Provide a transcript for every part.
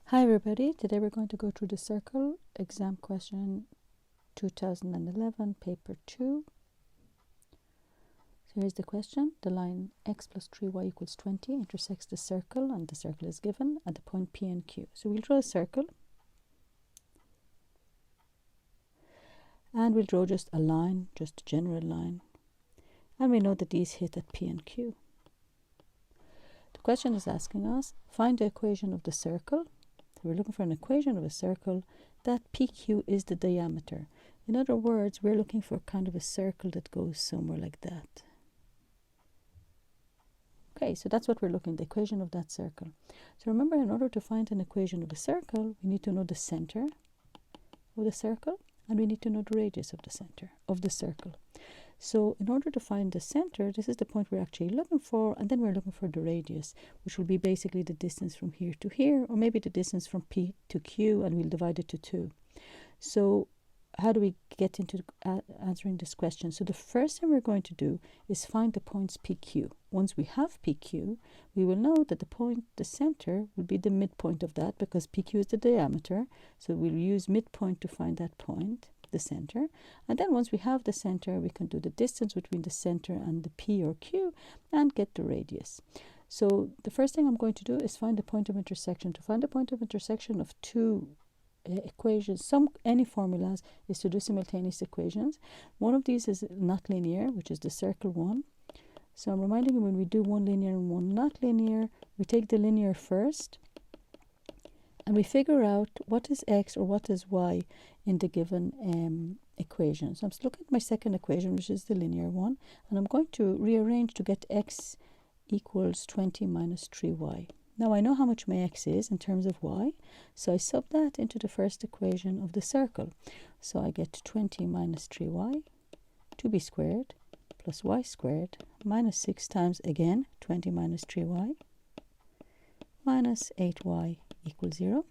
Hi everybody, today we're going to go through the circle exam question 2011 paper 2. So here's the question. The line x plus 3y equals 20 intersects the circle, and the circle is given at the point P and Q. So we'll draw a circle and we'll draw just a line, just a general line, and we know that these hit at P and Q. The question is asking us, find the equation of the circle. So we're looking for an equation of a circle that PQ is the diameter. In other words, we're looking for kind of a circle that goes somewhere like that. Okay, so that's what we're looking, the equation of that circle. So remember, in order to find an equation of a circle, we need to know the center of the circle, and we need to know the radius of the center of the circle. So in order to find the center, this is the point we're actually looking for, and then we're looking for the radius, which will be basically the distance from here to here, or maybe the distance from P to Q, and we'll divide it to 2. So how do we get into answering this question? So the first thing we're going to do is find the points PQ. Once we have PQ, we will know that the point, the center, will be the midpoint of that, because PQ is the diameter. So we'll use midpoint to find that point, the center. And then once we have the center, we can do the distance between the center and the P or Q and get the radius. So the first thing I'm going to do is find the point of intersection. To find the point of intersection of two equations, any formulas, is to do simultaneous equations. One of these is not linear, which is the circle one. So I'm reminding you, when we do one linear and one not linear, we take the linear first and we figure out what is x or what is y in the given equation. So I'm looking at my second equation, which is the linear one, and I'm going to rearrange to get x equals 20 minus 3y. Now I know how much my x is in terms of y, so I sub that into the first equation of the circle. So I get 20 minus 3y to be squared plus y squared minus 6 times, again, 20 minus 3y minus 8y equals 0.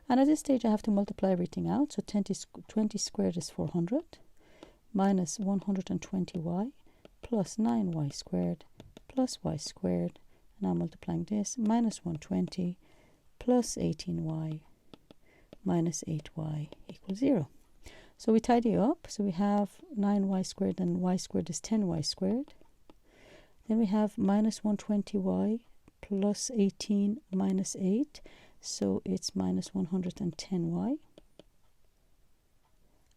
And at this stage I have to multiply everything out. So 20 squared is 400 minus 120y plus 9y squared plus y squared. Now multiplying this, minus 120 plus 18y minus 8y equals 0. So we tidy up. So we have 9y squared, and y squared is 10y squared. Then we have minus 120y plus 18 minus 8. So it's minus 110y.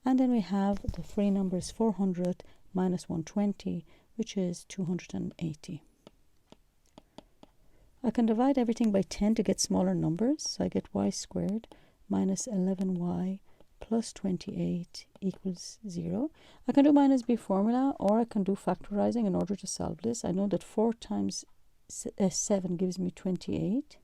And then we have the free numbers 400 minus 120, which is 280. I can divide everything by 10 to get smaller numbers. So I get y squared minus 11y plus 28 equals 0. I can do minus b formula, or I can do factorizing in order to solve this. I know that 4 times 7 gives me 28.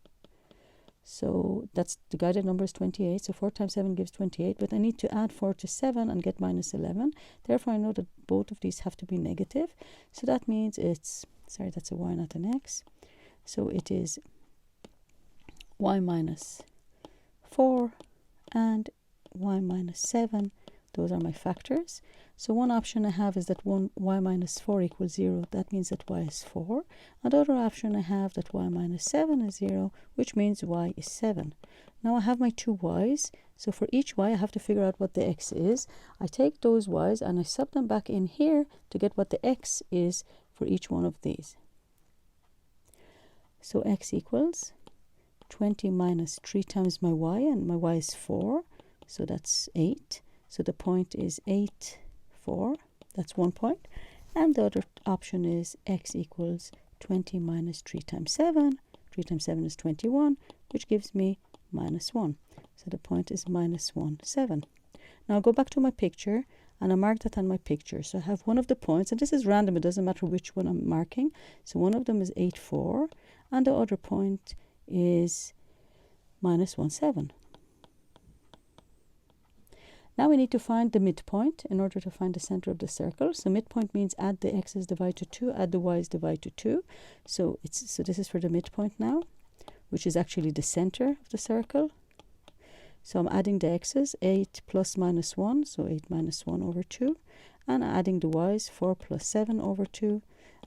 So that's the guided number is 28. So 4 times 7 gives 28. But I need to add 4 to 7 and get minus 11. Therefore, I know that both of these have to be negative. So that means it's, sorry, that's a y, not an x. So it is y minus 4 and y minus 7. Those are my factors. So one option I have is that y minus 4 equals 0. That means that y is 4. And the other option I have that y minus 7 is 0, which means y is 7. Now I have my two y's. So for each y, I have to figure out what the x is. I take those y's and I sub them back in here to get what the x is for each one of these. So x equals 20 minus 3 times my y, and my y is 4. So that's 8. So the point is 8, 4. That's one point. And the other option is x equals 20 minus 3 times 7. 3 times 7 is 21, which gives me minus 1. So the point is minus 1, 7. Now I'll go back to my picture, and I mark that on my picture. So I have one of the points, and this is random. It doesn't matter which one I'm marking. So one of them is 8, 4, and the other point is minus 1, 7. Now we need to find the midpoint in order to find the center of the circle. So midpoint means add the x's, divide to 2, add the y's, divide to 2. So this is for the midpoint now, which is actually the center of the circle. So I'm adding the x's, 8 plus minus 1, so 8 minus 1 over 2. And adding the y's, 4 plus 7 over 2.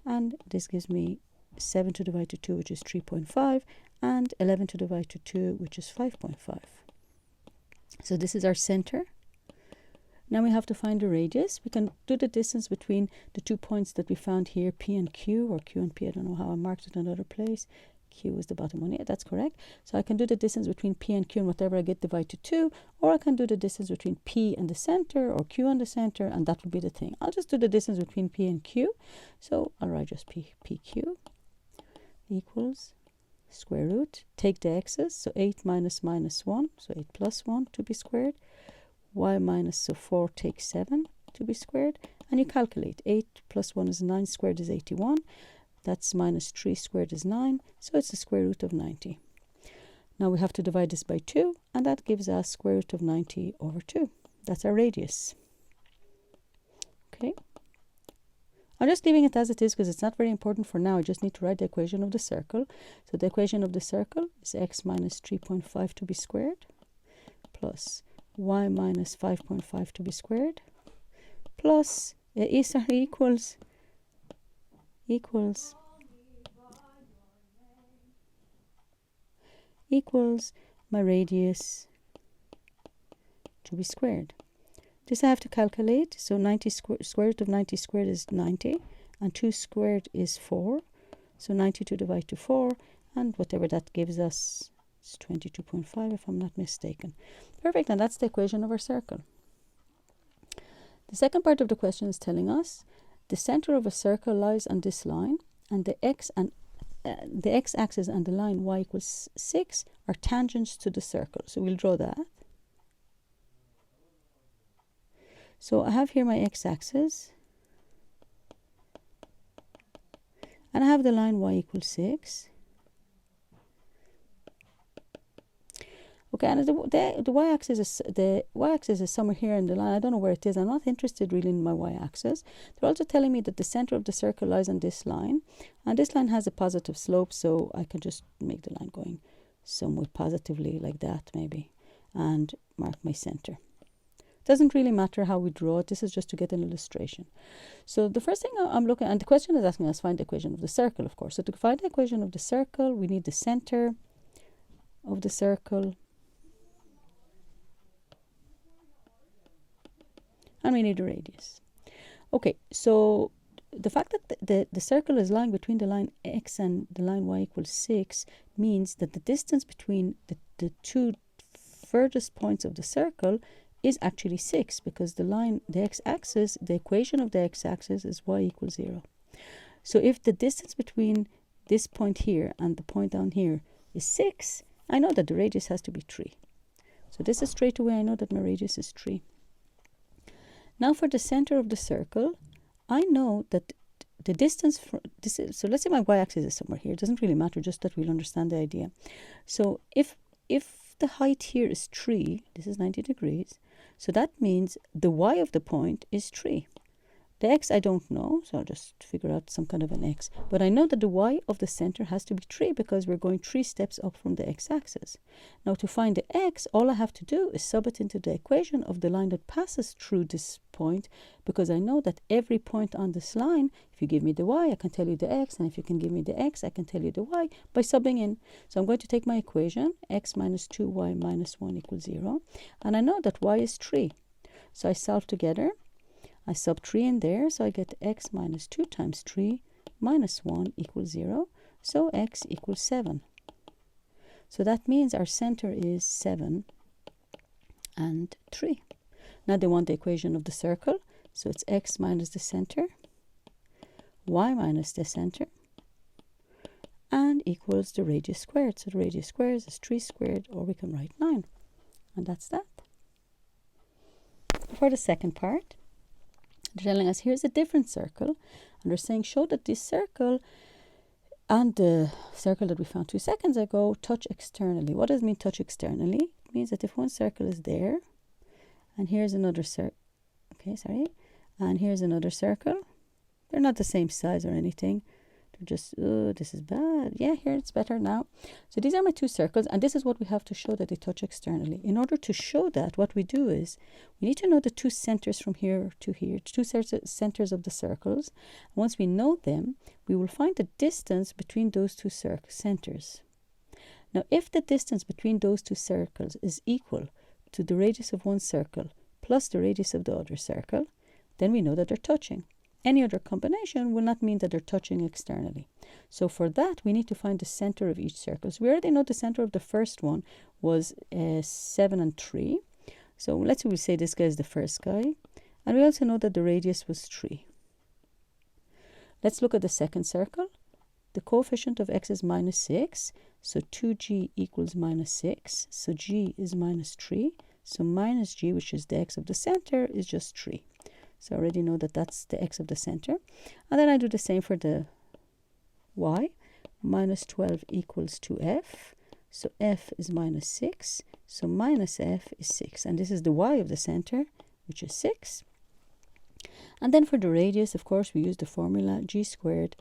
And this gives me 7 to divide to 2, which is 3.5. and 11 to divide to 2, which is 5.5. So this is our center. Now we have to find the radius. We can do the distance between the 2 points that we found here, P and Q, or Q and P. I don't know how I marked it in another place. Q is the bottom one. Yeah, that's correct. So I can do the distance between P and Q, and whatever I get divide to 2, or I can do the distance between P and the center, or Q and the center, and that would be the thing. I'll just do the distance between P and Q. So I'll write just PQ equals square root. Take the x's, so 8 minus 1, so 8 plus 1 to be squared. Y minus, so 4 takes 7 to be squared. And you calculate. 8 plus 1 is 9, squared is 81. That's minus 3 squared is 9, so it's the square root of 90. Now we have to divide this by 2, and that gives us square root of 90 over 2. That's our radius. Okay. I'm just leaving it as it is because it's not very important for now. I just need to write the equation of the circle. So the equation of the circle is x minus 3.5 to be squared plus y minus 5.5 to be squared plus equals my radius to be squared. This I have to calculate. So 90 square root of 90 squared is 90, and 2 squared is 4. So 92 divided to 4, and whatever that gives us is 22.5 if I'm not mistaken. Perfect, and that's the equation of our circle. The second part of the question is telling us the center of a circle lies on this line, and the x-axis and the line y equals 6 are tangents to the circle. So we'll draw that. So I have here my x-axis, and I have the line y equals 6. Okay, and the y-axis is somewhere here in the line. I don't know where it is. I'm not interested really in my y-axis. They're also telling me that the center of the circle lies on this line, and this line has a positive slope, so I can just make the line going somewhat positively like that maybe, and mark my center. Doesn't really matter how we draw it. This is just to get an illustration. So the first thing I'm looking at, and the question is asking us find the equation of the circle, of course. So to find the equation of the circle, we need the center of the circle, and we need a radius. Okay, so the fact that the circle is lying between the line x and the line y equals 6 means that the distance between the two furthest points of the circle is actually 6, because the x-axis, the equation of the x-axis is y equals 0. So if the distance between this point here and the point down here is 6, I know that the radius has to be 3. So this is straight away, I know that my radius is 3. Now for the center of the circle, I know that the distance from this is, so let's say my y-axis is somewhere here. It doesn't really matter, just that we'll understand the idea. So if the height here is 3, this is 90 degrees, so that means the y of the point is 3. The x I don't know, so I'll just figure out some kind of an x. But I know that the y of the center has to be 3 because we're going 3 steps up from the x-axis. Now to find the x, all I have to do is sub it into the equation of the line that passes through this point, because I know that every point on this line, if you give me the y, I can tell you the x, and if you can give me the x, I can tell you the y by subbing in. So I'm going to take my equation, x minus 2y minus 1 equals 0, and I know that y is 3. So I solve together. I sub 3 in there, so I get x minus 2 times 3 minus 1 equals 0. So x equals 7. So that means our center is 7 and 3. Now they want the equation of the circle. So it's x minus the center, y minus the center, and equals the radius squared. So the radius squared is 3 squared, or we can write 9. And that's that. For the second part, they're telling us here's a different circle, and they're saying show that this circle and the circle that we found 2 seconds ago touch externally. What does it mean touch externally? It means that if one circle is there, and here's another circle, and here's another circle, they're not the same size or anything. They're just, oh, this is bad. Yeah, here it's better now. So these are my 2 circles, and this is what we have to show that they touch externally. In order to show that, what we do is we need to know the 2 centers from here to here, 2 centers of the circles. And once we know them, we will find the distance between those 2 centers. Now, if the distance between those two circles is equal to the radius of one circle plus the radius of the other circle, then we know that they're touching. Any other combination will not mean that they're touching externally. So for that, we need to find the center of each circle. So we already know the center of the first one was 7 and 3. So let's say we say this guy is the first guy. And we also know that the radius was 3. Let's look at the second circle. The coefficient of x is minus 6. So 2g equals minus 6. So g is minus 3. So minus g, which is the x of the center, is just 3. So I already know that that's the x of the center. And then I do the same for the y. Minus 12 equals 2f. So f is minus 6. So minus f is 6. And this is the y of the center, which is 6. And then for the radius, of course, we use the formula g squared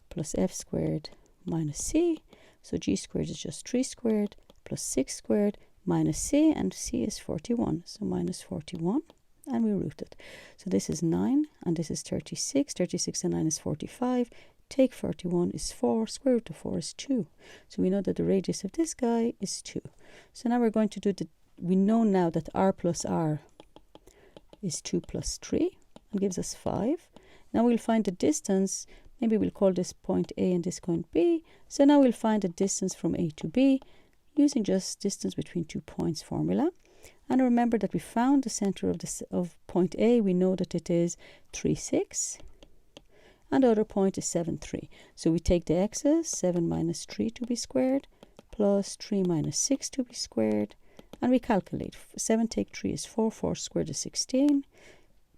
plus f squared minus c. So g squared is just 3 squared plus 6 squared minus c, and c is 41. So minus 41. And we root it. So this is 9, and this is 36. 36 and 9 is 45. Take 41 is 4. Square root of 4 is 2. So we know that the radius of this guy is 2. So now we're going to do we know now that r plus r is 2 plus 3, and gives us 5. Now we'll find the distance. Maybe we'll call this point A and this point B. So now we'll find the distance from A to B using just distance between 2 points formula. And remember that we found the center of point A. We know that it is 3, 6. And the other point is 7, 3. So we take the x's, 7 minus 3 to be squared, plus 3 minus 6 to be squared. And we calculate. 7 take 3 is 4. 4 squared is 16.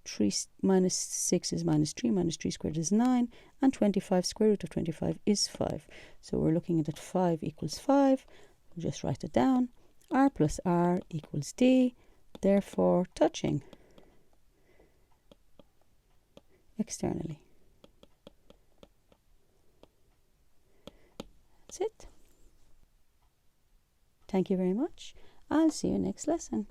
3 minus 6 is minus 3. Minus 3 squared is 9. And 25, square root of 25 is 5. So we're looking at that 5 equals 5. We'll just write it down. R plus R equals D, therefore touching externally. That's it. Thank you very much. I'll see you next lesson.